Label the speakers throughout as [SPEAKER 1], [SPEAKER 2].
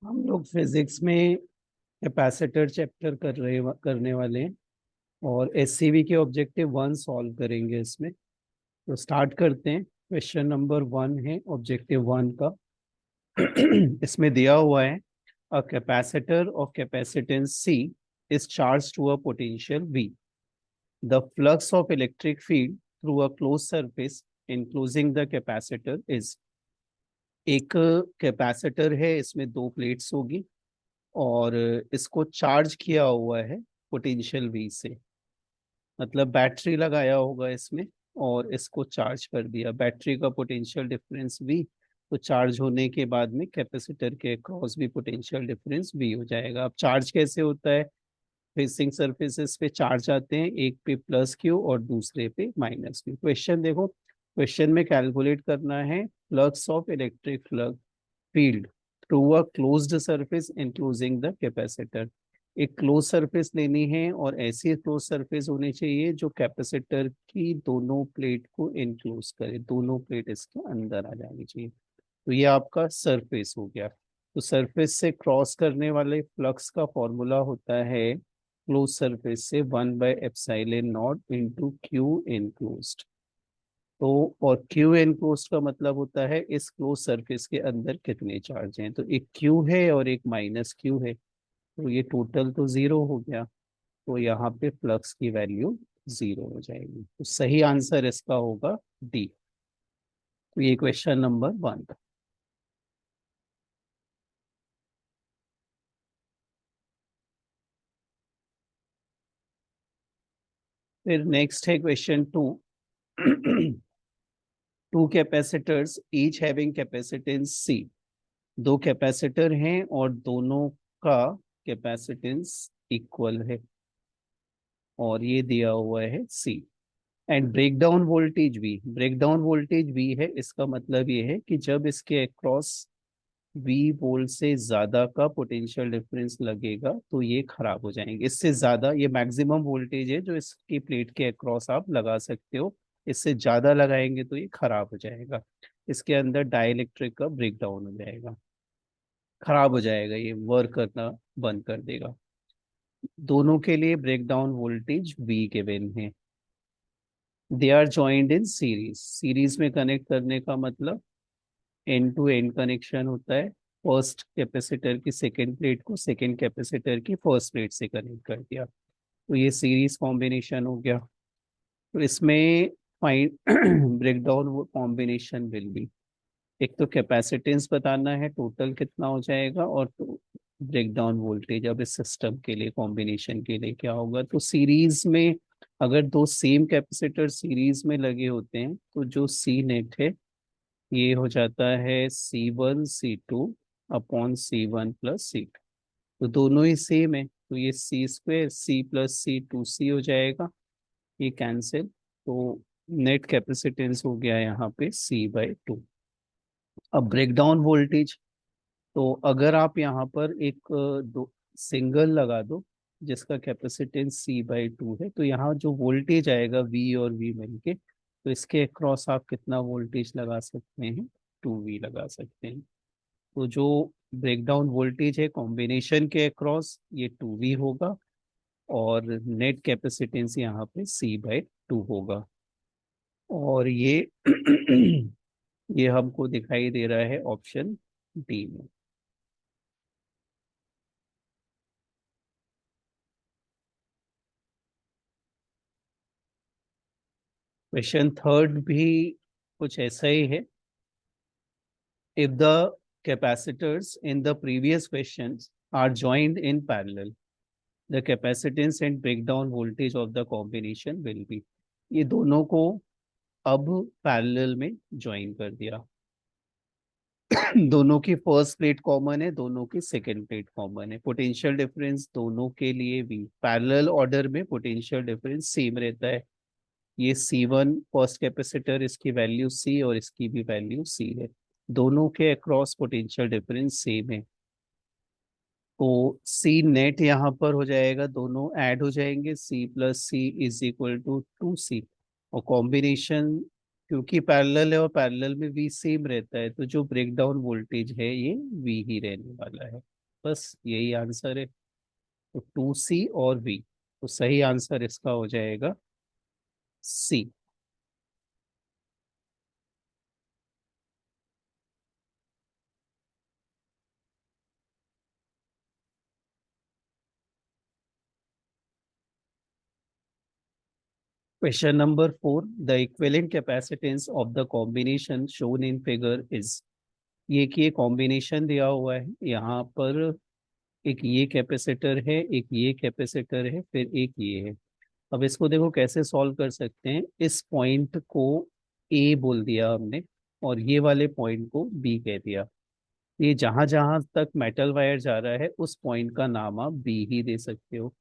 [SPEAKER 1] हम लोग फिजिक्स में कैपेसिटर चैप्टर करने वाले हैं और एससीवी के ऑब्जेक्टिव 1 सॉल्व करेंगे इसमें। तो स्टार्ट करते हैं। क्वेश्चन नंबर 1 है ऑब्जेक्टिव 1 का। इसमें दिया हुआ है a capacitor of capacitance C is charge to a potential V. The flux of electric field through a close surface enclosing the capacitor is. एक कैपेसिटर है, इसमें दो प्लेट्स होगी और इसको चार्ज किया हुआ है पोटेंशियल वी से। मतलब बैटरी लगाया होगा इसमें और इसको चार्ज कर दिया। बैटरी का पोटेंशियल डिफरेंस वी, तो चार्ज होने के बाद में कैपेसिटर के अक्रॉस भी पोटेंशियल डिफरेंस वी हो जाएगा। अब चार्ज कैसे होता है? फेसिंग सरफेसेस पे चार्ज आते हैं, एक पे प्लस क्यू और दूसरे पे माइनस क्यू। क्वेश्चन देखो, क्वेश्चन में कैलकुलेट करना है flux of electric flux field through a closed surface including the capacitor. एक क्लोज सरफेस लेनी है और ऐसी क्लोज सरफेस होनी चाहिए जो कैपेसिटर की दोनों प्लेट को इनक्लोज करे, दोनों प्लेट इसके अंदर आ जानी चाहिए। तो ये आपका सरफेस हो गया। तो सरफेस से क्रॉस करने वाले फ्लक्स का फॉर्मूला होता है क्लोज सरफेस से 1/एप्सिलॉन नॉट इंटू क्यू इनक्लोज्ड। तो और क्यू एनक्लोज्ड का मतलब होता है इस क्लोज सरफेस के अंदर कितने चार्ज हैं। तो एक क्यू है और एक माइनस क्यू है, तो ये टोटल तो जीरो हो गया। तो यहाँ पे फ्लक्स की वैल्यू जीरो हो जाएगी। तो सही आंसर इसका होगा डी। तो ये क्वेश्चन नंबर 1 था। फिर नेक्स्ट है question 2। Two capacitors each having capacitance C. दो कैपेसिटर हैं और दोनों का कैपेसिटेंस इक्वल है और ये दिया हुआ है C. And breakdown voltage V, breakdown voltage V है। इसका मतलब ये है कि जब इसके अक्रॉस वी वोल्ट से ज्यादा का पोटेंशियल डिफरेंस लगेगा तो ये खराब हो जाएंगे। इससे ज्यादा, ये मैक्सिमम वोल्टेज है जो इसकी प्लेट के अक्रॉस आप लगा सकते हो। इससे ज्यादा लगाएंगे तो ये खराब हो जाएगा, इसके अंदर डाइलेक्ट्रिक का ब्रेक डाउन हो जाएगा, खराब हो जाएगा, ये वर्क करना बंद कर देगा। दोनों के लिए breakdown voltage V given है। They are joined in series. Series में कनेक्ट करने का मतलब एंड टू एंड कनेक्शन होता है। फर्स्ट कैपेसिटर की सेकेंड प्लेट को सेकेंड कैपेसिटर की फर्स्ट प्लेट से कनेक्ट कर दिया, तो ये सीरीज कॉम्बिनेशन हो गया। तो इसमें fine break down combination will be, एक तो कैपेसिटेंस बताना है टोटल कितना हो जाएगा, और तो ब्रेक डाउन वोल्टेज। अब इस सिस्टम के लिए कॉम्बिनेशन के लिए क्या होगा? तो सीरीज में अगर दो सेम कैपेसिटर सीरीज में लगे होते हैं तो जो सी नेट है ये हो जाता है C1 C2 upon C1 + C2। तो दोनों ही सेम है, तो ये C² C+C 2C हो जाएगा, ये कैंसिल। तो नेट कैपेसिटेंस हो गया यहाँ पे C/2। अब ब्रेकडाउन वोल्टेज, तो अगर आप यहाँ पर एक दो सिंगल लगा दो जिसका कैपेसिटेंस C/2 है, तो यहाँ जो वोल्टेज आएगा V और V मिलके, तो इसके अक्रॉस आप कितना वोल्टेज लगा सकते हैं? 2V लगा सकते हैं। तो जो ब्रेकडाउन वोल्टेज है कॉम्बिनेशन के अक्रॉस, ये 2V होगा और नेट कैपेसिटेंस यहाँ पे C/2 होगा। और ये ये हमको दिखाई दे रहा है ऑप्शन डी में। क्वेश्चन थर्ड भी कुछ ऐसा ही है। If the capacitors in the previous questions are joined in parallel, the capacitance and breakdown voltage of the combination will be। ये दोनों को अब पैरेलल में ज्वाइन कर दिया। दोनों की फर्स्ट प्लेट कॉमन है, दोनों की सेकंड प्लेट कॉमन है। पोटेंशियल डिफरेंस दोनों के लिए भी पैरेलल ऑर्डर में पोटेंशियल डिफरेंस सेम रहता है। ये C1 फर्स्ट कैपेसिटर, इसकी वैल्यू C और इसकी भी वैल्यू C है। दोनों के अक्रॉस पोटेंशियल डिफरेंस सेम है, तो सी नेट यहाँ पर हो जाएगा, दोनों ऐड हो जाएंगे, C+C = 2C। और कॉम्बिनेशन क्योंकि पैरेलल है और पैरेलल में V सेम रहता है, तो जो ब्रेकडाउन वोल्टेज है ये V ही रहने वाला है। बस यही आंसर है। तो 2C और V, तो सही आंसर इसका हो जाएगा C। Question number 4, the equivalent capacitance of the combination shown in figure is. ये कि ये कॉम्बिनेशन दिया हुआ है यहाँ पर, एक ये कैपेसिटर है, एक ये कैपेसिटर है, फिर एक ये है। अब इसको देखो कैसे सॉल्व कर सकते हैं। इस पॉइंट को ए बोल दिया हमने, और ये वाले पॉइंट को बी कह दिया। ये जहां जहां तक मेटल वायर जा रहा है उस पॉइंट का नाम आप बी ही दे सकते हो।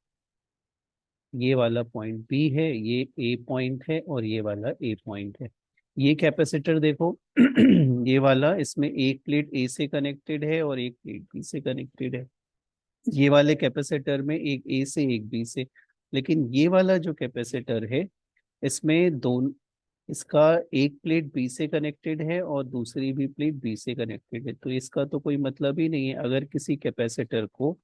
[SPEAKER 1] ये वाला पॉइंट बी है, ये ए पॉइंट है, और ये वाला ए पॉइंट है। ये कैपेसिटर देखो ये वाला, इसमें एक प्लेट ए से कनेक्टेड है और एक प्लेट बी से कनेक्टेड है। ये वाले कैपेसिटर में एक ए से एक बी से। लेकिन ये वाला जो कैपेसिटर है, इसमें दोनों, इसका एक प्लेट बी से कनेक्टेड है और दूसरी भी प्लेट बी से कनेक्टेड है। तो इसका तो कोई मतलब ही नहीं है अगर किसी कैपेसिटर को,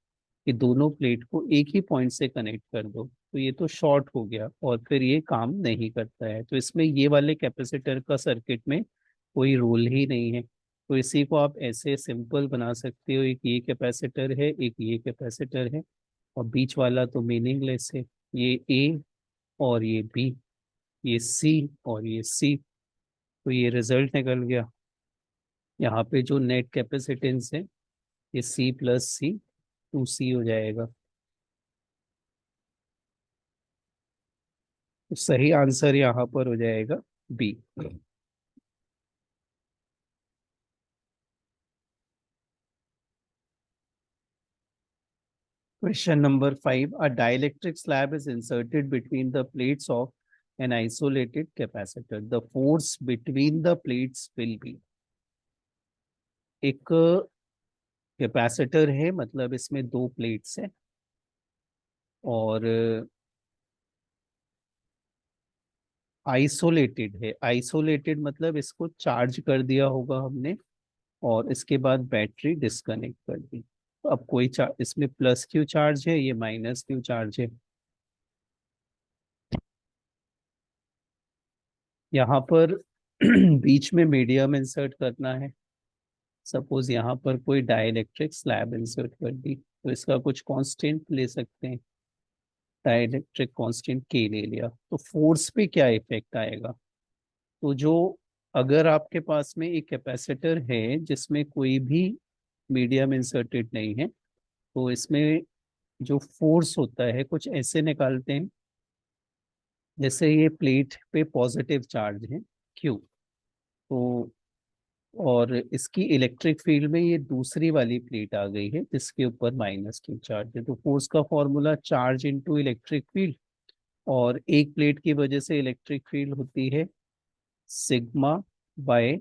[SPEAKER 1] कि दोनों प्लेट को एक ही पॉइंट से कनेक्ट कर दो, तो ये तो शॉर्ट हो गया और फिर ये काम नहीं करता है। तो इसमें ये वाले कैपेसिटर का सर्किट में कोई रोल ही नहीं है। तो इसी को आप ऐसे सिंपल बना सकते हो, एक ये कैपेसिटर है, एक ये कैपेसिटर है, और बीच वाला तो मीनिंगलेस है। ये ए और ये बी, ये सी और ये सी। तो ये रिजल्ट निकल गया। यहाँ पे जो नेट कैपेसिटेंस है, ये C+C 2C हो जाएगा। तो सही आंसर यहाँ पर हो जाएगा B. Question number 5, a dielectric slab is inserted between the plates of an isolated capacitor. The force between the plates will be। एक कैपेसिटर है, मतलब इसमें दो प्लेट्स हैं, और आइसोलेटेड है। आइसोलेटेड मतलब इसको चार्ज कर दिया होगा हमने, और इसके बाद बैटरी डिस्कनेक्ट कर दी। तो अब कोई चार्ज, इसमें प्लस क्यू चार्ज है, ये माइनस क्यू चार्ज है। यहाँ पर बीच में मीडियम इंसर्ट करना है। सपोज यहाँ पर कोई डाइलेक्ट्रिक स्लैब इंसर्ट कर दी, तो इसका कुछ कांस्टेंट ले सकते हैं। डाइलेक्ट्रिक कांस्टेंट के ले लिया, तो फोर्स पे क्या इफेक्ट आएगा। तो जो, अगर आपके पास में एक कैपेसिटर है जिसमें कोई भी मीडियम इंसर्टेड नहीं है, तो इसमें जो फोर्स होता है कुछ ऐसे निकालते हैं, जैसे ये प्लेट पे पॉजिटिव चार्ज है क्यू, तो और इसकी इलेक्ट्रिक फील्ड में ये दूसरी वाली प्लेट आ गई है जिसके ऊपर माइनस क्यू चार्ज है। तो फोर्स का formula charge into electric field, और एक प्लेट की वजह से इलेक्ट्रिक फील्ड होती है sigma bye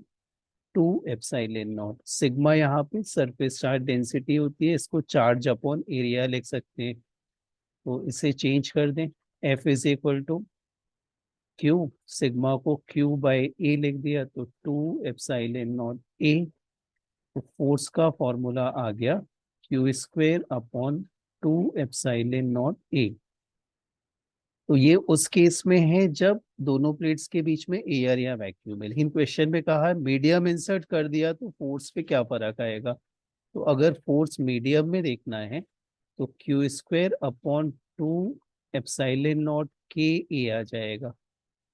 [SPEAKER 1] 2 epsilon not. Sigma यहाँ पे सरफेस चार्ज डेंसिटी होती है, इसको चार्ज अपॉन एरिया लिख सकते हैं। तो इसे चेंज कर दें, F is equal to Q, sigma को क्यू बाय ए लिख दिया, तो 2 एप्सिलॉन नॉट ए। तो फोर्स का फॉर्मूला आ गया Q² upon 2 epsilon not a. तो ये उस केस में है जब दोनों प्लेट्स के बीच में एयर या वैक्यूम है। लेकिन क्वेश्चन में कहा है मीडियम इंसर्ट कर दिया तो फोर्स पे क्या फर्क आएगा। तो अगर फोर्स मीडियम में देखना है, तो Q² अपॉन 2 एप्सिलॉन नॉट के ए आ जाएगा।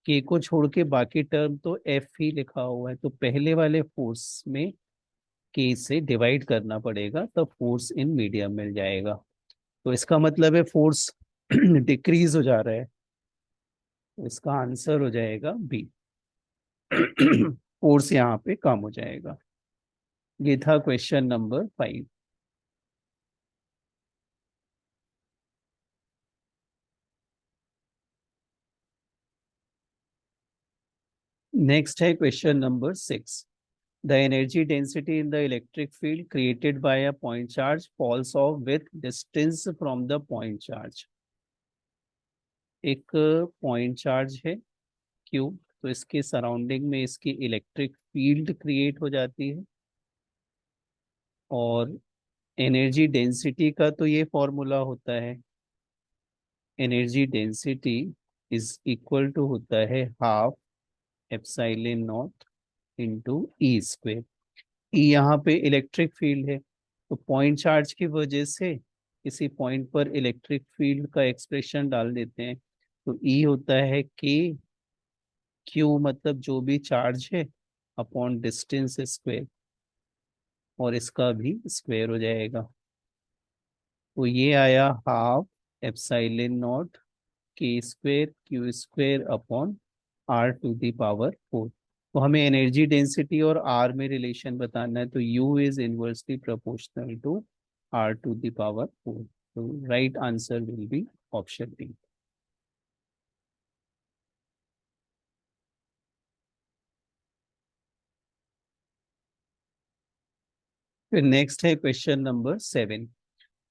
[SPEAKER 1] के को छोड़ के बाकी टर्म तो एफ ही लिखा हुआ है, तो पहले वाले फोर्स में के से डिवाइड करना पड़ेगा, तब फोर्स इन मीडियम मिल जाएगा। तो इसका मतलब है फोर्स डिक्रीज हो जा रहा है। तो इसका आंसर हो जाएगा बी। फोर्स यहाँ पे कम हो जाएगा। ये था क्वेश्चन नंबर 5। नेक्स्ट है question number 6, the energy density in the electric field created by a point charge falls off with distance from the point charge. एक पॉइंट चार्ज है क्यू, तो इसके सराउंडिंग में इसकी इलेक्ट्रिक फील्ड क्रिएट हो जाती है, और एनर्जी डेंसिटी का तो ये फॉर्मूला होता है, energy density is equal to होता है half epsilon naught into E square. E यहाँ पे इलेक्ट्रिक फील्ड है, तो पॉइंट चार्ज की वजह से किसी पॉइंट पर इलेक्ट्रिक फील्ड का एक्सप्रेशन डाल देते हैं, तो ई होता है के क्यू, मतलब जो भी चार्ज है अपॉन डिस्टेंस स्क्वायर, और इसका भी स्क्वायर हो जाएगा। तो ये आया half epsilon naught K square Q square upon R to the power 4। तो हमें एनर्जी डेंसिटी और आर में रिलेशन बताना है, तो U is inversely proportional to R to the power 4। तो right answer will be option D. फिर next है question number 7।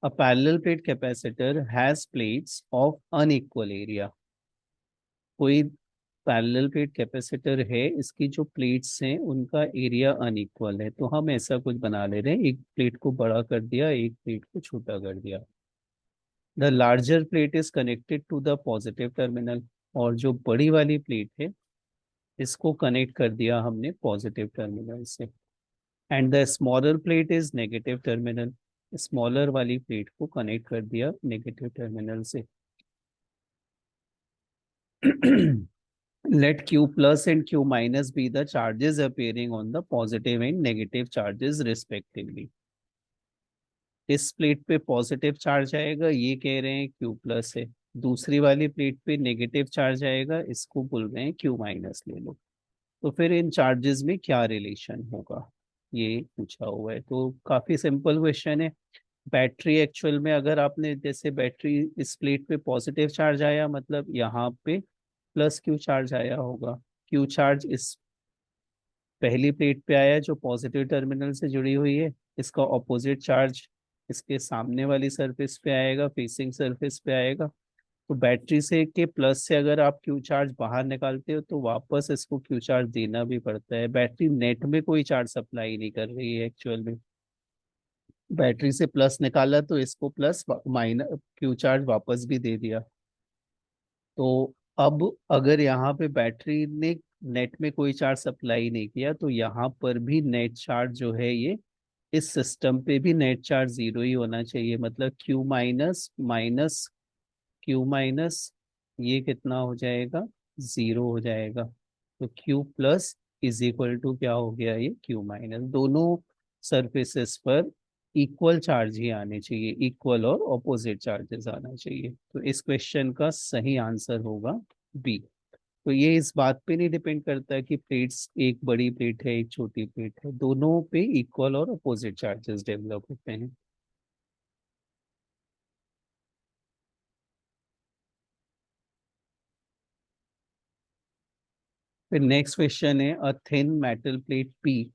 [SPEAKER 1] A parallel plate capacitor has plates of unequal area. कोई parallel plate capacitor है, इसकी जो प्लेट्स हैं उनका area unequal है, तो हम ऐसा कुछ बना ले रहे हैं, एक प्लेट को बड़ा कर दिया, एक प्लेट को छोटा कर दिया। The larger plate is connected to the positive terminal, और जो बड़ी वाली प्लेट है इसको कनेक्ट कर दिया हमने पॉजिटिव टर्मिनल से। And the smaller plate is negative terminal, smaller वाली प्लेट को कनेक्ट कर दिया नेगेटिव टर्मिनल से। Let Q plus and Q minus be the charges appearing on the positive and negative charges respectively. इस plate पे positive charge आएगा, ये कह रहे हैं Q प्लस है। दूसरी वाली प्लेट पे नेगेटिव चार्ज आएगा, इसको बोल रहे हैं Q माइनस ले लो। तो फिर इन चार्जेस में क्या रिलेशन होगा, ये पूछा हुआ है। तो काफी सिंपल क्वेश्चन है। बैटरी एक्चुअल में, अगर आपने जैसे बैटरी इस प्लेट पे पॉजिटिव चार्ज आया, मतलब यहाँ पे प्लस क्यू चार्ज आया होगा। क्यू चार्ज इस पहली प्लेट पे आया जो पॉजिटिव टर्मिनल से जुड़ी हुई है, इसका ऑपोजिट चार्ज इसके सामने वाली सरफेस पे आएगा, फेसिंग सरफेस पे आएगा। तो बैटरी से के प्लस से अगर आप क्यू चार्ज बाहर निकालते हो तो वापस इसको क्यू चार्ज देना भी पड़ता है। बैटरी नेट में कोई चार्ज सप्लाई नहीं कर रही है एक्चुअल में, बैटरी से प्लस निकाला तो इसको प्लस माइनस क्यू चार्ज वापस भी दे दिया। तो अब अगर यहाँ पे बैटरी ने नेट में कोई चार्ज सप्लाई नहीं किया, तो यहाँ पर भी नेट चार्ज जो है ये, इस सिस्टम पे भी नेट चार्ज जीरो ही होना चाहिए। मतलब Q minus minus Q minus, ये कितना हो जाएगा, जीरो हो जाएगा। तो Q plus is equal to क्या हो गया, ये क्यू माइनस। दोनों सरफेसेस पर इक्वल चार्ज ही आने चाहिए, इक्वल और ऑपोजिट चार्जेस आना चाहिए। तो इस क्वेश्चन का सही आंसर होगा बी। तो ये इस बात पे नहीं डिपेंड करता कि प्लेट्स, एक बड़ी प्लेट है एक छोटी प्लेट है, दोनों पे इक्वल और अपोजिट चार्जेस डेवलप होते हैं। फिर नेक्स्ट क्वेश्चन है, a thin metal plate P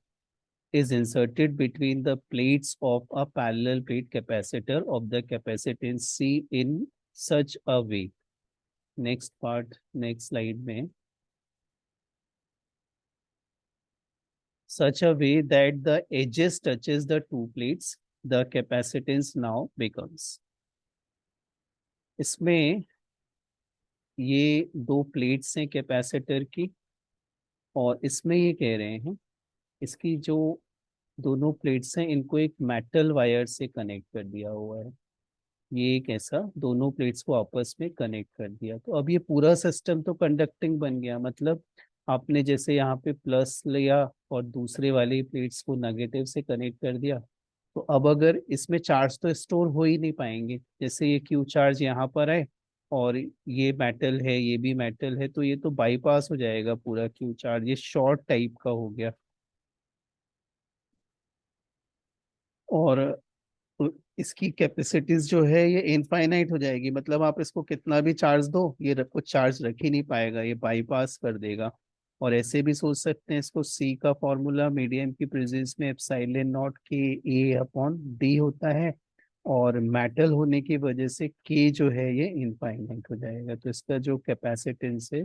[SPEAKER 1] is inserted between the plates of a parallel plate capacitor of the capacitance C in such a way. Next part, next slide में, such a way that the edges touches the two plates, the capacitance now becomes। इसमें ये दो plates हैं capacitor की, और इसमें ये कह रहे हैं इसकी जो दोनों प्लेट्स हैं इनको एक मेटल वायर से कनेक्ट कर दिया हुआ है। ये एक ऐसा दोनों प्लेट्स को आपस में कनेक्ट कर दिया, तो अब ये पूरा सिस्टम तो कंडक्टिंग बन गया। मतलब आपने जैसे यहाँ पे प्लस लिया और दूसरे वाली प्लेट्स को नेगेटिव से कनेक्ट कर दिया, तो अब अगर इसमें चार्ज तो स्टोर हो ही नहीं पाएंगे। जैसे ये क्यू चार्ज यहाँ पर है और ये मेटल है, ये भी मेटल है, तो ये तो बाईपास हो जाएगा पूरा क्यू चार्ज, ये शॉर्ट टाइप का हो गया। और तो इसकी कैपेसिटीज जो है ये इनफाइनाइट हो जाएगी, मतलब आप इसको कितना भी चार्ज दो ये कुछ चार्ज रख ही नहीं पाएगा, ये बाईपास कर देगा। और ऐसे भी सोच सकते हैं इसको, सी का फॉर्मूला मीडियम की प्रेजेंस में एप्सिलॉन नॉट के ए अपॉन डी होता है, और मेटल होने की वजह से के जो है ये इनफाइनाइट हो जाएगा। तो इसका जो कैपेसिटेंस है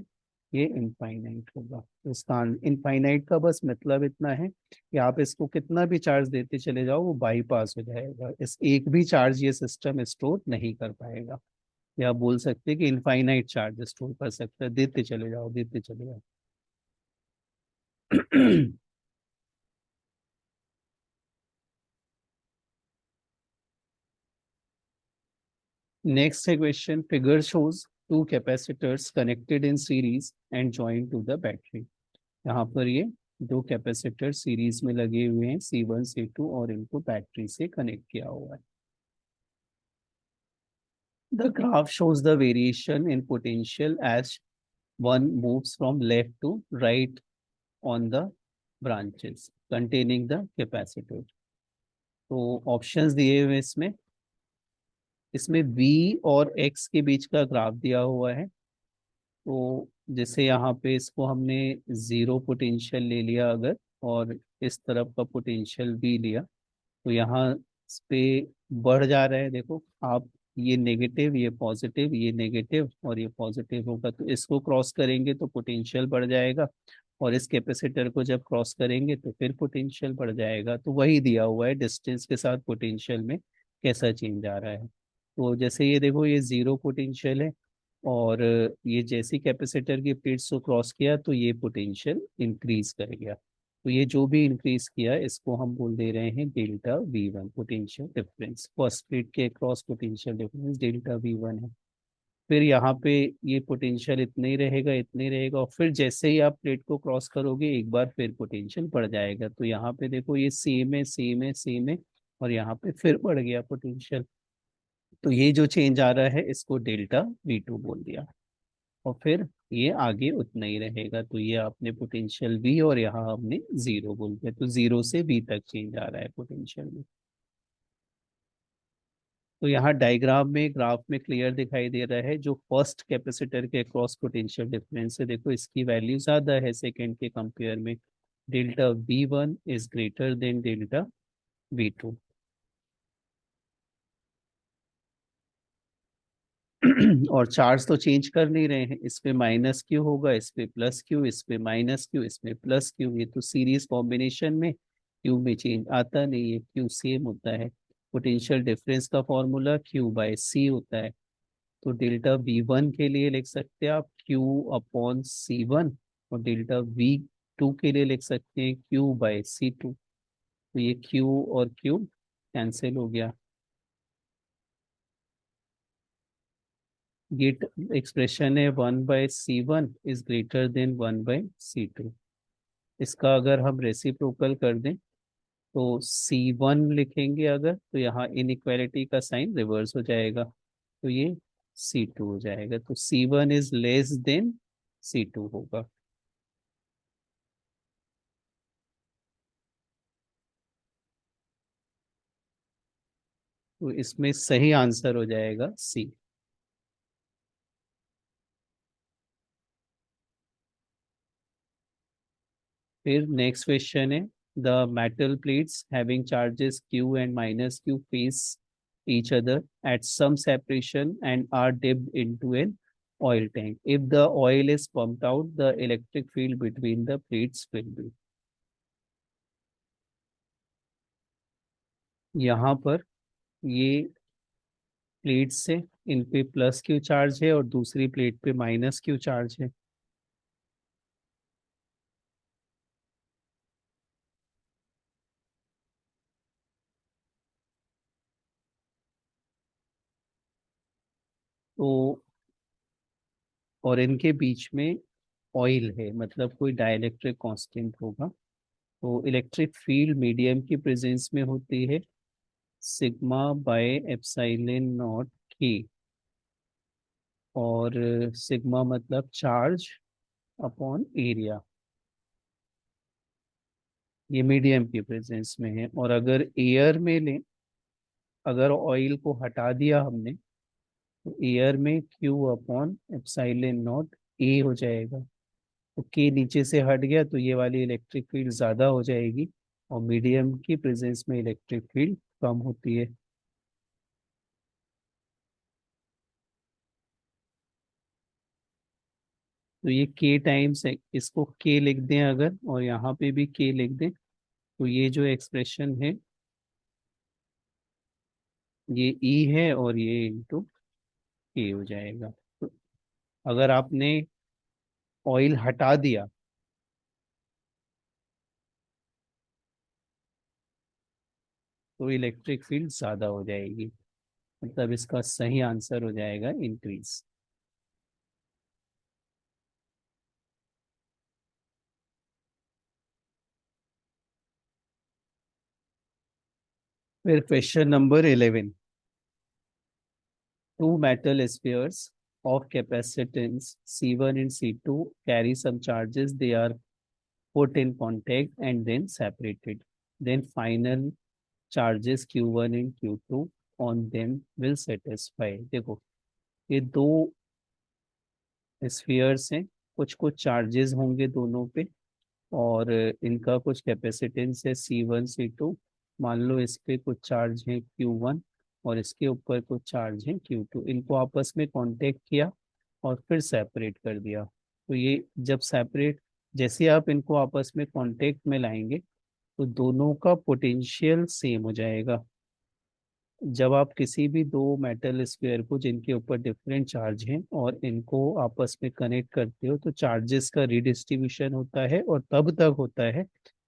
[SPEAKER 1] ये इनफाइनाइट होगा। तो इसका इनफाइनाइट का बस मतलब इतना है कि आप इसको कितना भी चार्ज देते चले जाओ वो बाईपास हो जाएगा, इस एक भी चार्ज ये सिस्टम स्टोर नहीं कर पाएगा। या आप बोल सकते हैं कि इनफाइनाइट चार्ज स्टोर कर सकता है, देते चले जाओ देते चले जाओ। नेक्स्ट है question, figure shows two capacitors connected in series and joint to the battery. यहाँ पर ये दो कैपेसिटर सीरीज में लगे हुए हैं, C1 C2, और इनको बैटरी से कनेक्ट किया हुआ है। The graph shows the variation in potential as one moves from left to right on the branches containing the capacitor। तो ऑप्शंस दिए हुए इसमें, इसमें V और X के बीच का ग्राफ दिया हुआ है। तो जैसे यहाँ पे इसको हमने जीरो पोटेंशियल ले लिया अगर, और इस तरफ का पोटेंशियल भी लिया, तो यहाँ इस पे बढ़ जा रहा है देखो आप, ये नेगेटिव ये पॉजिटिव, ये नेगेटिव और ये पॉजिटिव होगा, तो इसको क्रॉस करेंगे तो पोटेंशियल बढ़ जाएगा, और इस कैपेसिटर को जब क्रॉस करेंगे तो फिर पोटेंशियल बढ़ जाएगा। तो वही दिया हुआ है, डिस्टेंस के साथ पोटेंशियल में कैसा चेंज आ रहा है। तो जैसे ये देखो ये जीरो पोटेंशियल है, और ये जैसी कैपेसिटर की प्लेट्स को क्रॉस किया तो ये पोटेंशियल इंक्रीज कर गया। तो ये जो भी इंक्रीज किया इसको हम बोल दे रहे हैं delta V1, potential difference. First plate के cross potential difference delta V1 है। फिर यहाँ पे ये पोटेंशियल इतने ही रहेगा इतने ही रहेगा, और फिर जैसे ही आप प्लेट को क्रॉस करोगे एक बार फिर पोटेंशियल बढ़ जाएगा। तो यहाँ पे देखो ये सेम है सेम है सेम है, और यहाँ पे फिर बढ़ गया पोटेंशियल। तो ये जो चेंज आ रहा है इसको डेल्टा V2 बोल दिया। और फिर ये आगे उतना ही रहेगा, तो ये आपने पोटेंशियल V और यहाँ हमने जीरो बोल दिया, तो जीरो से V तक चेंज आ रहा है पोटेंशियल में। तो यहाँ डायग्राम में ग्राफ में क्लियर दिखाई दे रहा है, जो फर्स्ट कैपेसिटर के अक्रॉस पोटेंशियल डिफरेंस है देखो इसकी वैल्यू ज्यादा है सेकंड के कंपेयर में, delta V1 is greater than delta V2। और चार्ज तो चेंज कर नहीं रहे हैं, इस पे माइनस क्यू होगा, इस पे प्लस क्यू, इस पे माइनस क्यू, इसमें प्लस क्यू, ये तो सीरीज कॉम्बिनेशन में क्यू में चेंज आता नहीं है, क्यू सेम होता है। पोटेंशियल डिफरेंस का फॉर्मूला Q/C होता है। तो डेल्टा V1 के लिए लिख सकते हैं आप Q/C1, और डेल्टा V2 के लिए लिख सकते हैं Q/C2। तो ये Q और Q कैंसिल हो गया। ये एक्सप्रेशन है 1/C1 is greater than 1/C2। इसका अगर हम रेसिप्रोकल कर दें तो C1 लिखेंगे अगर, तो यहाँ इनइक्वालिटी का साइन रिवर्स हो जाएगा, तो ये C2 हो जाएगा। तो C1 is less than C2 होगा। तो इसमें सही आंसर हो जाएगा C। फिर नेक्स्ट क्वेश्चन है, the metal plates having charges Q and minus Q face each other at some separation and are dipped into an oil tank. If the oil is pumped out, the electric field between the plates will be। यहाँ पर ये plate से इन पे plus Q charge है और दूसरी plate पे minus Q charge है। तो और इनके बीच में ऑयल है, मतलब कोई डाइलेक्ट्रिक कांस्टेंट होगा। तो इलेक्ट्रिक फील्ड मीडियम की प्रेजेंस में होती है σ/ε0 k, और सिग्मा मतलब चार्ज अपॉन एरिया, ये मीडियम की प्रेजेंस में है। और अगर एयर में लें, अगर ऑयल को हटा दिया हमने, तो एयर में Q/ε0 A हो जाएगा। तो के नीचे से हट गया तो ये वाली इलेक्ट्रिक फील्ड ज्यादा हो जाएगी, और मीडियम की प्रेजेंस में इलेक्ट्रिक फील्ड कम होती है। तो ये के टाइम्स है, इसको के लिख दें अगर, और यहाँ पे भी के लिख दें, तो ये जो एक्सप्रेशन है ये ई है और ये इंटू के हो जाएगा। तो अगर आपने ऑयल हटा दिया तो इलेक्ट्रिक फील्ड ज्यादा हो जाएगी, मतलब इसका सही आंसर हो जाएगा इंक्रीज। फिर question number 11। Two metal spheres of capacitance C1 and C2 carry some charges. They are put in contact and then separated. Then final charges Q1 and Q2 on them will satisfy। देखो, ये दो spheres हैं, कुछ कुछ charges होंगे दोनों पे, और इनका कुछ कैपेसिटेंस है C1 C2। मान लो इस पे कुछ चार्ज है Q1 और इसके ऊपर कुछ चार्ज है Q2, इनको आपस में कांटेक्ट किया और फिर सेपरेट कर दिया। तो ये जब सेपरेट, जैसे आप इनको आपस में कांटेक्ट में लाएंगे तो दोनों का पोटेंशियल सेम हो जाएगा। जब आप किसी भी दो मेटल स्क्वायर को जिनके ऊपर डिफरेंट चार्ज हैं और इनको आपस में कनेक्ट करते हो तो चार्जेस का रिडिस्ट्रीब्यूशन होता है, और तब तक होता है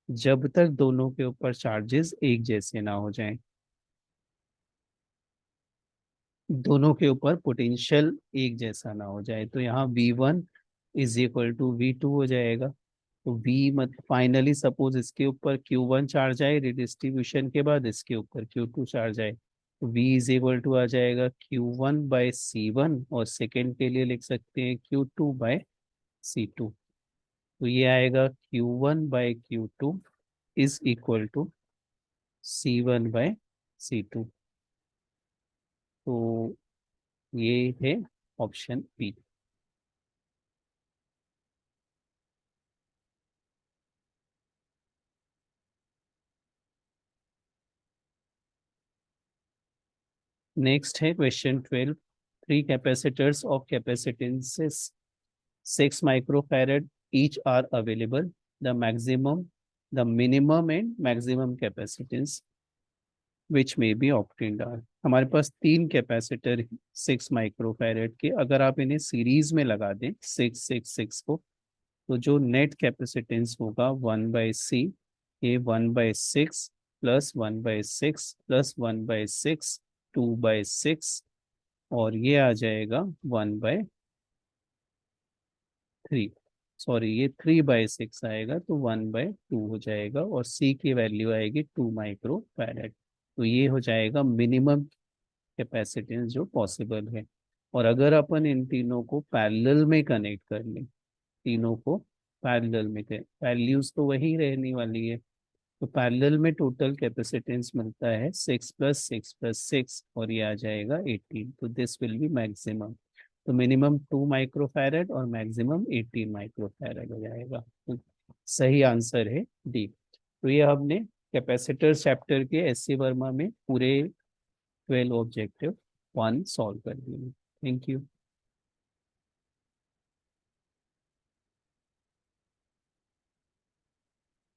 [SPEAKER 1] जब तक दोनों के ऊपर चार्जेस एक जैसे ना हो जाएं, दोनों के ऊपर पोटेंशियल एक जैसा ना हो जाए। तो यहाँ V1 is equal to V2 हो जाएगा। तो V मत फाइनली सपोज इसके ऊपर Q1 चार्ज आए, रिडिस्ट्रीब्यूशन के बाद इसके ऊपर Q2 चार्ज आए, तो V इज इक्वल टू आ जाएगा Q1/C1, और सेकेंड के लिए लिख सकते हैं Q2/C2। तो ये आएगा Q1/Q2 is equal to C1/C2। तो ये है ऑप्शन बी। नेक्स्ट है question 12। Three capacitors of capacitances 6 microfarad each are available। The maximum, the minimum and maximum capacitance which may be obtained are। हमारे पास तीन कैपेसिटर 6 microfarad के, अगर आप इन्हें सीरीज में लगा दें 6 6 6 को, तो जो नेट कैपेसिटेंस होगा 1/C, ये 1/6 प्लस 1/6 प्लस 1/6 2/6, और ये आ जाएगा 1/3। सॉरी, ये 3/6 आएगा तो 1/2 हो जाएगा, और सी की वैल्यू आएगी 2 microfarad। तो ये हो जाएगा मिनिमम कैपेसिटेंस जो पॉसिबल है। और अगर अपन इन तीनों को पैरेलल में कनेक्ट कर लें, तीनों को पैरेलल में करें, वैल्यूज तो वही रहने वाली है, तो पैरेलल में टोटल कैपेसिटेंस मिलता है 6 + 6 + 6, और ये आ जाएगा 18। तो दिस विल बी मैक्सिमम। तो मिनिमम 2 microfarad और मैक्सिमम 18 microfarad हो जाएगा। तो सही आंसर है डी। तो ये हमने कैपेसिटर चैप्टर के एस सी वर्मा में पूरे 12 ऑब्जेक्टिव 1 सॉल्व कर दिए। Thank you.